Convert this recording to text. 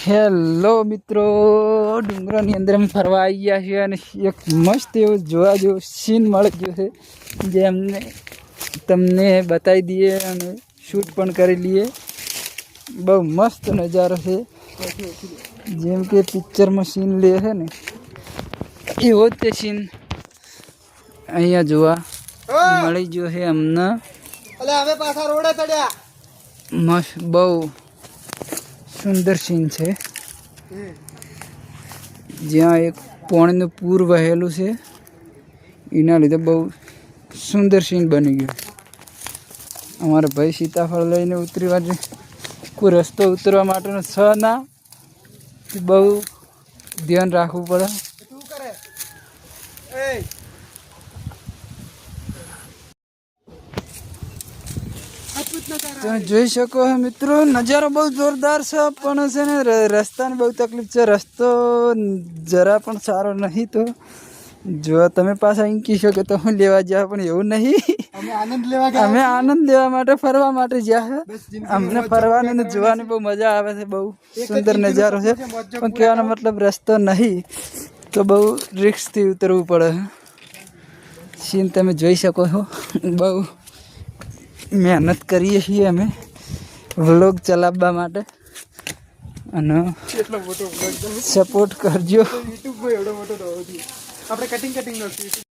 Hello મિત્રો, ડુંગરાની અંદર અમે ફરવા આવી ગયા છીએ અને એક મસ્ત એવું જોવા જેવું સીન મળી ગયું છે જે અમને તમને બતાવી દઈએ અને શૂટ પણ કરી લઈએ. બહુ મસ્ત નજારો છે, જેમ કે પિક્ચરમાં સીન લે છે ને એવો જ તે સીન અહીંયા જોવા મળી ગયો છે અમને. મસ્ત બહુ સુંદર સીન છે, જ્યાં એક પાણીનું પૂર વહેલું છે એના લીધે બહુ સુંદર સીન બની ગયો. અમારા ભાઈ સીતાફળ લઈને ઉતરી બાજુ કોઈ રસ્તો ઉતરવા માટેનો છ ના, બહુ ધ્યાન રાખવું પડે. તમે જોઈ શકો છો મિત્રો, નજારો બહુ જોરદાર છે, પણ છે ને રસ્તાની બહુ તકલીફ છે. રસ્તો જરા પણ સારો નહીં. તો જો તમે પાછા અહીં કહી શકો તો હું લેવા જાવ, પણ એવું નહીં. અમે આનંદ લેવા માટે ફરવા માટે જ્યાં અમને ફરવાની ને જોવાની બહુ મજા આવે છે. બહુ સુંદર નજારો છે, પણ કહેવાનો મતલબ રસ્તો નહીં તો બહુ રિસ્કથી ઉતરવું પડે. સીન તમે જોઈ શકો છો. બહુ મહેનત કરીએ છીએ અમે વ્લોગ ચલાવવા માટે, અને સપોર્ટ કરજો.